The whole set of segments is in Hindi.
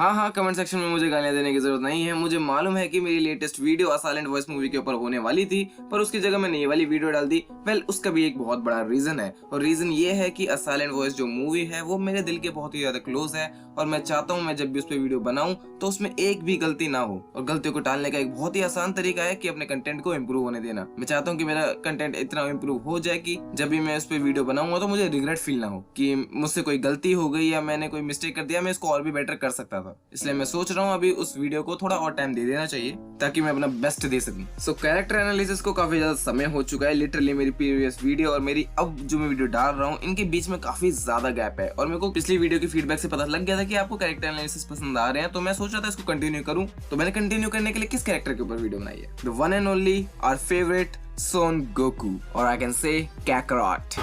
हाँ, कमेंट सेक्शन में मुझे गालियां देने की जरूरत नहीं है। मुझे मालूम है कि मेरी latest video a silent voice movie के ऊपर होने वाली थी, पर उसकी जगह मैंने ये वाली वीडियो डाल दी। वेल, उसका भी एक बहुत बड़ा रीजन है, और रीजन ये है कि अ साइलेंट वॉइस जो मूवी है वो मेरे दिल के बहुत ही ज्यादा क्लोज है, और मैं चाहता हूँ मैं जब भी उस पर वीडियो बनाऊं तो उसमें एक भी गलती ना हो। और गलतियों को टालने का एक बहुत ही आसान तरीका है कि अपने कंटेंट को इम्प्रूव होने देना। मैं चाहता हूँ कि मेरा कंटेंट इतना इम्प्रूव हो जाए कि जब भी मैं उस पर वीडियो बनाऊंगा तो मुझे रिग्रेट फील ना हो कि मुझसे कोई गलती हो गई या मैंने कोई मिस्टेक कर दिया, मैं इसको और भी बेटर कर सकता था। इसलिए मैं सोच रहा हूँ अभी उस वीडियो को थोड़ा और टाइम दे देना चाहिए ताकि मैं अपना बेस्ट दे सकूं। सो कैरेक्टर एनालिसिस को काफी ज्यादा समय हो चुका है। लिटरली मेरी प्रीवियस वीडियो और मेरी अब जो मैं वीडियो डाल रहा हूँ इनके बीच में काफी ज्यादा गैप है, और मेरे को पिछली वीडियो की फीडबैक से पता लग गया था कि आपको कैरेक्टर एनालिसिस पसंद आ रहे हैं, तो मैं सोच रहा था इसको कंटिन्यू करूं। तो मैंने कंटिन्यू करने के लिए किस कैरेक्टर के ऊपर वीडियो बनाई है? The one and only our favourite son Goku, और आई कैन से काकारोट।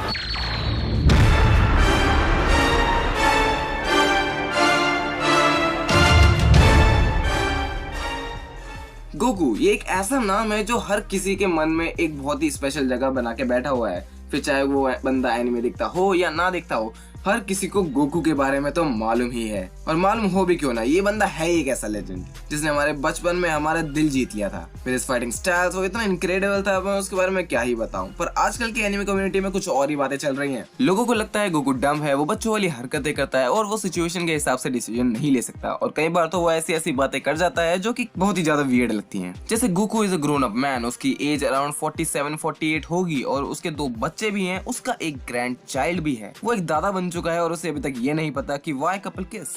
गोकू ये एक ऐसा नाम है जो हर किसी के मन में एक बहुत ही स्पेशल जगह बना के बैठा हुआ है। फिर चाहे वो बंदा एनिमे दिखता हो या ना दिखता हो, हर किसी को गोकू के बारे में तो मालूम ही है। और मालूम हो भी क्यों ना, ये बंदा है एक ऐसा लेजेंड जिसने हमारे बचपन में हमारा दिल जीत लिया था। फिर इस फाइटिंग स्टाइल्स वो इतना इनक्रेडिबल था, मैं उसके बारे में क्या ही बताऊं। पर आजकल की एनिमे कम्युनिटी में कुछ और ही बातें चल रही हैं। लोगों को लगता है गोकू डम है, वो बच्चों वाली हरकतें करता है और वो सिचुएशन के हिसाब से डिसीजन नहीं ले सकता, और कई बार तो वो ऐसी ऐसी बातें कर जाता है जो कि बहुत ही ज्यादा वियर्ड लगती हैं। जैसे Goku is a grown up man, उसकी एज अराउंड 47-48 होगी और उसके 2 बच्चे भी हैं, उसका एक ग्रैंड चाइल्ड भी है। वो एक दादा बन चुका है और उसे अभी तक ये नहीं पता कि वाई कपल किस।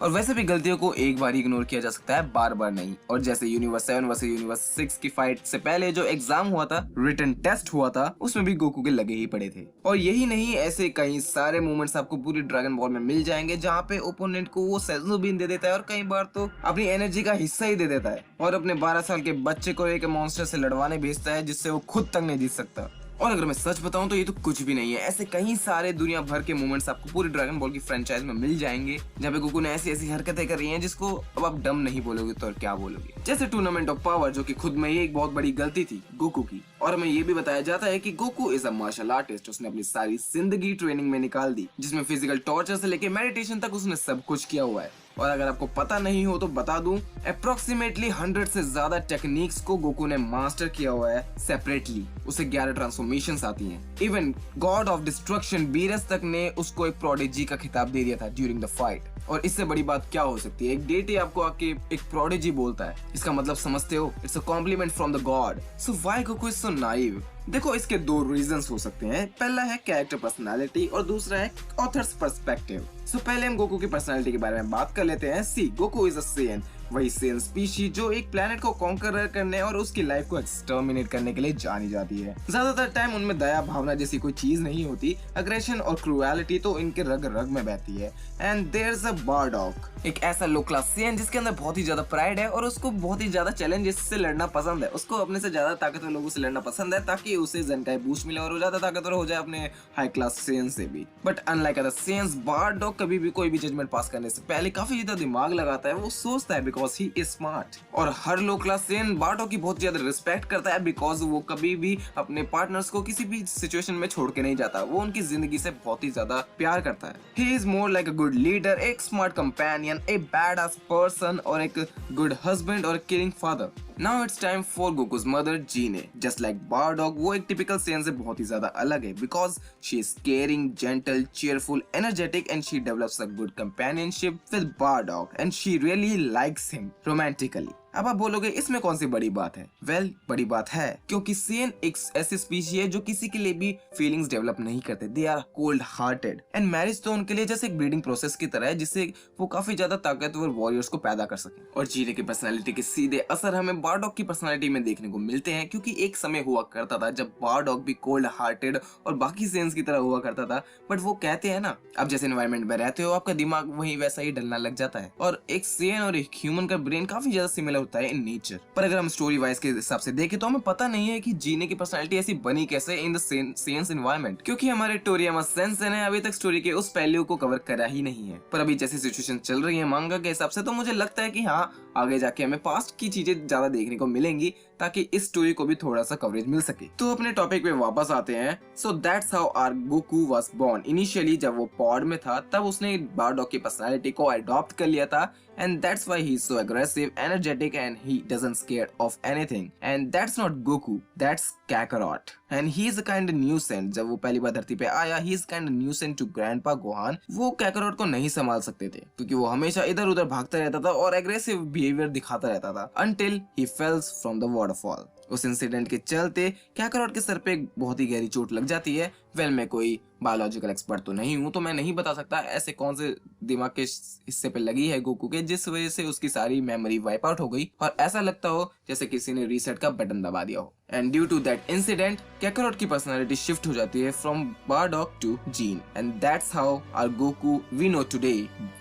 और वैसे भी गलतियों को एक बार इग्नोर किया जा सकता है, बार बार नहीं। और जैसे यूनिवर्स 7 वर्सेस यूनिवर्स 6 की फाइट से पहले जो एग्जाम हुआ था, रिटन टेस्ट हुआ था, उसमें भी गोकू के लगे ही पड़े थे। और यही नहीं, ऐसे कई सारे मोमेंट्स आपको पूरी ड्रैगन बॉल में मिल जाएंगे जहाँ पे ओपोनेंट को वो सेजो बीन दे देता है, और कई बार तो अपनी एनर्जी का हिस्सा ही दे देता है, और अपने 12 साल के बच्चे को एक मॉन्स्टर से लड़वाने भेजता है जिससे वो खुद तक नहीं जीत सकता। और अगर मैं सच बताऊं तो ये तो कुछ भी नहीं है। ऐसे कई सारे दुनिया भर के मोमेंट्स आपको पूरी ड्रैगन बॉल की फ्रेंचाइज में मिल जाएंगे जहाँ पे गोकू ने ऐसी ऐसी हरकतें कर रही हैं जिसको अब आप डम नहीं बोलोगे तो और क्या बोलोगे। जैसे टूर्नामेंट ऑफ पावर, जो कि खुद में ही एक बहुत बड़ी गलती थी गोकू की। और हमें ये भी बताया जाता है कि Goku is a martial artist. उसने अपनी सारी जिंदगी ट्रेनिंग में निकाल दी, जिसमें फिजिकल टॉर्चर से लेके मेडिटेशन तक उसने सब कुछ किया हुआ है। और अगर आपको पता नहीं हो तो बता दूं, अप्रोक्सीमेटली 100 से ज्यादा टेक्निक्स को गोकू ने मास्टर किया हुआ है सेपरेटली। उसे 11 ट्रांसफॉर्मेशंस आती हैं। Even God of destruction Beerus तक ने उसको एक प्रोडिजी का खिताब दे दिया था ड्यूरिंग द फाइट। और इससे बड़ी बात क्या हो सकती है? एक डेटी आपको आके एक प्रोडिजी बोलता है, इसका मतलब समझते हो? It's a compliment from the God. So why Goku is so naive? देखो, इसके 2 रीजंस हो सकते हैं। पहला है कैरेक्टर पर्सनालिटी और दूसरा है ऑथर्स पर्सपेक्टिव। सो पहले हम गोकू की पर्सनालिटी के बारे में बात कर लेते हैं। सी गोकू इज अ सेयन, वही सेयन स्पीशीज जो एक प्लेनेट को कॉन्कर करने और उसकी लाइफ को एक्सटर्मिनेट करने के लिए जानी जाती है। ज्यादातर टाइम उनमें दया भावना जैसी कोई चीज नहीं होती। अग्रेशन और क्रूएलिटी तो इनके रग रग में बहती है। एंड देयर इज अ बारडॉग, एक ऐसा लो क्लास सेयन जिसके अंदर बहुत ही ज्यादा प्राइड है और उसको बहुत ही ज्यादा चैलेंजेस से लड़ना पसंद है। उसको अपने से ज्यादा ताकतवर लोगों से लड़ना पसंद है ताकि उसे ज़ेनकाई बूस्ट मिले और वो ज्यादा ताकतवर हो जाए अपने हाई क्लास सेयन से भी। बट अनलाइक अदर सेयन्स, बारडॉग कभी भी कोई भी जजमेंट पास करने से पहले काफी ज्यादा दिमाग लगाता है। वो सोचता है बिकॉज ही इज स्मार्ट। और हर लो क्लास सेयन बारडॉग की बहुत ज्यादा रिस्पेक्ट करता है बिकॉज वो कभी भी अपने पार्टनर्स को किसी भी सिचुएशन में छोड़ के नहीं जाता। वो उनकी जिंदगी से बहुत ही ज्यादा प्यार करता है। He is more like a good leader, एक smart companion, a bad person, और एक गुड हस्बैंड और caring father. Now it's time for Goku's mother Jeanne. Just like Bardock, वो एक typical सेयन से बहुत ही ज्यादा अलग है because she is caring, gentle, cheerful, energetic, and she develops a good companionship with Bardock, and she really likes him romantically. अब आप बोलोगे इसमें कौन सी बड़ी बात है? वेल, बड़ी बात है क्योंकि सेयन एक ऐसी स्पीशी है जो किसी के लिए भी फीलिंग्स डेवलप नहीं करते। They are cold hearted, and marriage तो उनके लिए जैसे एक ब्रीडिंग प्रोसेस की तरह है जिससे वो काफी ज्यादा ताकतवर वॉरियर्स को पैदा कर सके। और जीने की पर्सनालिटी के सीधे असर हमें बारडॉग की पर्सनालिटी में देखने को मिलते हैं, क्योंकि एक समय हुआ करता था जब बारडॉग भी कोल्ड हार्टेड और बाकी सेयन्स की तरह हुआ करता था। बट वो कहते हैं ना, आप जैसे एनवायरमेंट में रहते हो आपका दिमाग वही वैसा ही डलना लग जाता है। और एक सेयन और एक ह्यूमन का ब्रेन काफी ज्यादा सिमिलर होता है इन नेचर। पर अगर हम स्टोरी वाइज के हिसाब से देखें तो हमें पता नहीं है कि जीने की पर्सनालिटी ऐसी बनी कैसे इन द सेयन्स एनवायरमेंट, क्योंकि हमारे टोरियामा सेंसेन ने अभी तक स्टोरी के उस पहलू को कवर करा ही नहीं है। पर अभी जैसी सिचुएशन चल रही है मांगा के हिसाब से, तो मुझे लगता है कि हाँ, आगे जाके हमें पास्ट की चीजें ज्यादा देखने को मिलेंगी ताकि इस स्टोरी को भी थोड़ा सा कवरेज मिल सके। तो अपने टॉपिक पे वापस आते हैं। So that's how our Goku was born. Initially जब वो पॉड में था तब उसने बारडॉग की पर्सनालिटी को अडॉप्ट कर लिया था, and that's why he's so aggressive, energetic, and he doesn't scared of anything. And that's not Goku, that's Kakarot. And he is a kind of nuisance. जब वो पहली बार धरती पे आया, he is kind of nuisance to Grandpa Gohan. वो Kakarot को नहीं संभाल सकते थे क्योंकि वो हमेशा इधर उधर भागता रहता था और aggressive behavior दिखाता रहता था until he fell from the waterfall. उस इंसिडेंट के चलते कैकरॉट के सर पे एक बहुत ही गहरी चोट लग जाती है। वेल, मैं कोई बायोलॉजिकल एक्सपर्ट तो नहीं हूँ, तो मैं नहीं बता सकता ऐसे कौन से दिमाग के हिस्से पे लगी है गोकू के जिस वजह से उसकी सारी मेमोरी वाइप आउट हो गई और ऐसा लगता हो जैसे किसी ने रीसेट का बटन दबा दिया हो। And due to that incident Kakarot की पर्सनालिटी शिफ्ट हो जाती है from Bardock to Gine, and that's how our Goku we know today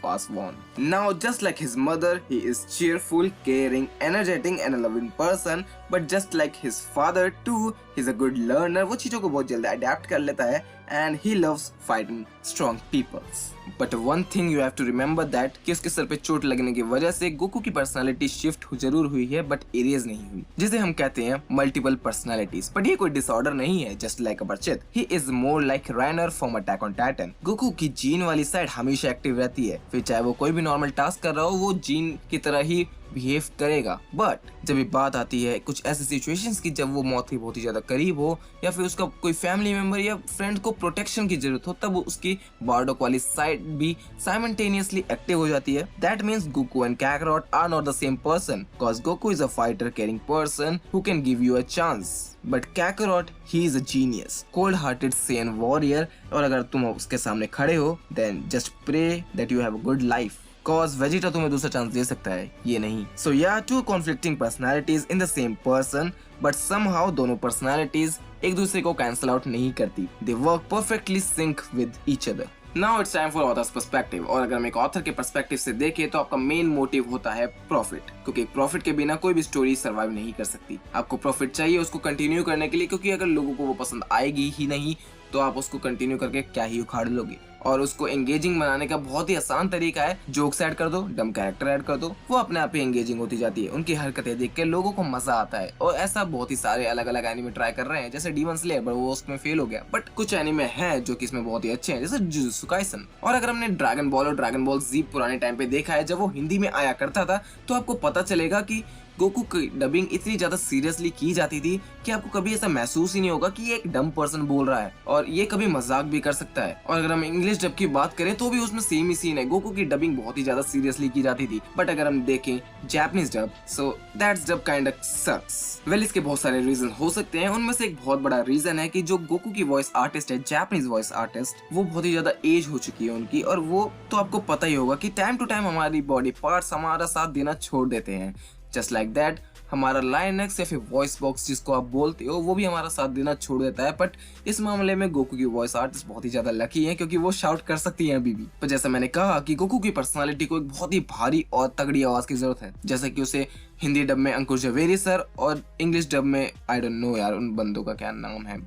was born. Now just like his mother, he is cheerful, caring, energetic and a loving person, but just like his father too, he's a good learner. वो चीजों को बहुत जल्दी अडेप्ट कर लेता है and he loves fighting strong peoples. But one thing you have to remember that कि उसके सर पे चोट लगने की वजह से गोकू की पर्सनालिटी शिफ्ट जरूर हुई है बट इरेज नहीं हुई, जिसे हम कहते हैं मल्टीपल पर्सनालिटीज। बट ये कोई डिसऑर्डर नहीं है, just like Aparichit he is more like Reiner from Attack on Titan. Goku की जीन वाली साइड हमेशा एक्टिव रहती है, फिर चाहे वो कोई भी नॉर्मल टास्क कर रहा हो वो जीन की तरह ही बिहेव करेगा। बट जब ये बात आती है कुछ ऐसी सिचुएशंस की जब वो मौत के बहुत ही ज्यादा करीब हो या फिर उसका कोई फैमिली मेंबर या फ्रेंड को प्रोटेक्शन की जरूरत हो, तब उसकी बारडॉग वाली साइड भी साइमल्टेनियसली एक्टिव हो जाती है। That means Goku and Kakarot are not the same person, because Goku is a fighter caring person who can give you a chance, but Kakarot he is a genius, cold hearted Saiyan warrior. और अगर तुम उसके सामने खड़े हो then just pray that you have a good life, cause Vegeta तुम्हें दूसरा चांस दे सकता है, ये नहीं। So yeah, two conflicting personalities in the same person, but somehow दोनों personalities एक दूसरे को cancel out नहीं करती। They work perfectly sync with each other. Now it's time for author's perspective. और अगर हम एक ऑथर के पर्सपेक्टिव से देखें तो आपका मेन मोटिव होता है प्रॉफिट, क्योंकि प्रॉफिट के बिना कोई भी स्टोरी सर्वाइव नहीं कर सकती। आपको प्रॉफिट चाहिए उसको कंटिन्यू करने के लिए, क्योंकि अगर लोगों को वो पसंद आएगी ही नहीं तो आप उसको कंटिन्यू करके क्या ही उखाड़ लोगे। और उसको एंगेजिंग बनाने का बहुत ही आसान तरीका है, जोक्स ऐड कर दो, डम कैरेक्टर ऐड कर दो, वो अपने आप ही एंगेजिंग होती जाती है। उनकी हरकतें देख के लोगों को मजा आता है और ऐसा बहुत ही सारे अलग अलग एनिमे ट्राई कर रहे हैं, जैसे डीमन स्लेयर, पर वो उसमें फेल हो गया। बट कुछ एनिमे हैं जो कि इसमें बहुत ही अच्छे हैं, जैसे जुजुत्सु काइसन। और अगर हमने ड्रैगन बॉल और ड्रैगन बॉल जी पुराने टाइम पे देखा है, जब वो हिंदी में आया करता था, तो आपको पता चलेगा कि गोकू की डबिंग इतनी ज्यादा सीरियसली की जाती थी कि आपको कभी ऐसा महसूस ही नहीं होगा कि ये एक डम पर्सन बोल रहा है और ये कभी मजाक भी कर सकता है। और अगर हम इंग्लिश डब की बात करें तो भी उसमें सेम ही सीन है, गोकू की डबिंग बहुत ही ज्यादा सीरियसली की जाती थी। बट अगर हम देखें Japanese dub, so that's dub kind of sucks. Well, इसके बहुत सारे रीजन हो सकते हैं, उनमें से एक बहुत बड़ा रीजन है कि जो गोकू की वॉइस आर्टिस्ट है, जापानीज वॉइस आर्टिस्ट, वो बहुत ही ज्यादा एज हो चुकी है उनकी, और वो तो आपको पता ही होगा कि टाइम टू टाइम हमारी बॉडी पार्ट्स हमारा साथ देना छोड़ देते हैं। जस्ट लाइक दैट हमारा लाइनक्स या फिर वॉइस बॉक्स जिसको आप बोलते हो वो भी हमारा साथ देना छोड़ देता है। बट इस मामले में गोकू की वॉइस आर्टिस्ट बहुत ही ज्यादा लकी है, क्योंकि वो शाउट कर सकती है अभी भी। पर जैसा मैंने कहा कि गोकू की पर्सनालिटी को एक बहुत ही भारी और तगड़ी आवाज की जरूरत है, जैसे कि उसे हिंदी डब में अंकुश जवेरी सर और इंग्लिश डब में आई डोंट नो यार उन बंदों का क्या नाम है,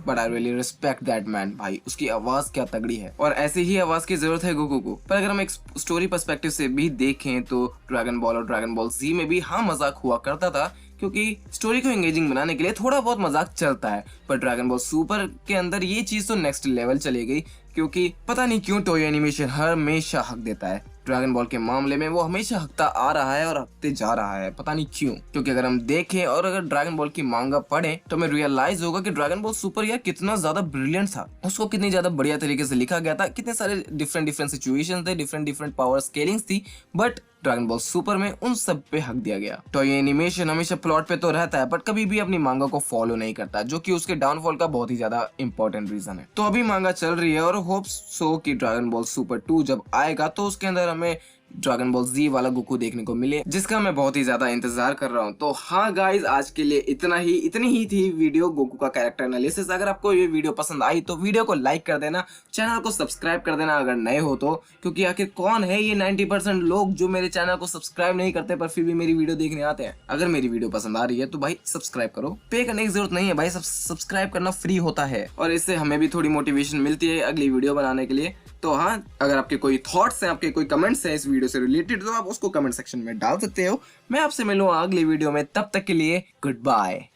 but I really respect that man. भाई उसकी आवाज क्या तगड़ी है, और ऐसी ही आवाज की जरूरत है गोकू को। पर अगर हम एक स्टोरी पर्सपेक्टिव से भी देखें तो ड्रैगन बॉल और ड्रैगन बॉल जी में भी हाँ मजाक हुआ करता था, क्योंकि स्टोरी को एंगेजिंग बनाने के लिए थोड़ा बहुत मजाक चलता है। पर ड्रैगन बॉल सुपर के अंदर ये चीज तो नेक्स्ट लेवल चली गई, क्योंकि पता नहीं क्यों टोय एनिमेशन हमेशा हक देता है। ड्रैगन बॉल के मामले में वो हमेशा हकता आ रहा है और हकते जा रहा है, पता नहीं क्यों। क्योंकि अगर हम देखें और अगर ड्रैगन बॉल की मांगा पढ़ें तो हमें रियलाइज होगा कि ड्रैगन बॉल सुपर यार कितना ज्यादा ब्रिलियंट था, उसको कितनी ज्यादा बढ़िया तरीके से लिखा गया था, कितने सारे डिफरेंट सिचुएशंस थे, डिफरेंट पावर स्केलिंग्स थी, बट ड्रैगन बॉल सुपर में उन सब पे हक दिया गया। तो ये एनिमेशन हमेशा प्लॉट पे तो रहता है बट कभी भी अपनी मांगा को फॉलो नहीं करता, जो कि उसके डाउनफॉल का बहुत ही ज्यादा इंपॉर्टेंट रीजन है। तो अभी मांगा चल रही है और होप सो कि ड्रैगन बॉल सुपर 2 जब आएगा तो उसके अंदर हमें ड्रैगन बॉल जी वाला गोकू देखने को मिले, जिसका मैं बहुत ही ज्यादा इंतजार कर रहा हूँ। तो हाँ गाइज, आज के लिए इतनी ही थी वीडियो गोकू का कैरेक्टर एनालिसिस। अगर आपको ये वीडियो पसंद आई तो वीडियो को लाइक कर देना, चैनल को सब्सक्राइब कर देना अगर नए हो तो, क्योंकि आखिर कौन है ये 90% लोग जो मेरे चैनल को सब्सक्राइब नहीं करते पर फिर भी मेरी वीडियो देखने आते हैं। अगर मेरी वीडियो पसंद आ रही है तो भाई सब्सक्राइब करो, पे करने की जरूरत नहीं है भाई, सब्सक्राइब करना फ्री होता है और इससे हमें भी थोड़ी मोटिवेशन मिलती है अगली वीडियो बनाने के लिए। तो हाँ, अगर आपके कोई थॉट्स हैं, आपके कोई कमेंट्स हैं इस वीडियो से रिलेटेड, तो आप उसको कमेंट सेक्शन में डाल सकते हो। मैं आपसे मिलूंगा अगली वीडियो में, तब तक के लिए गुड बाय।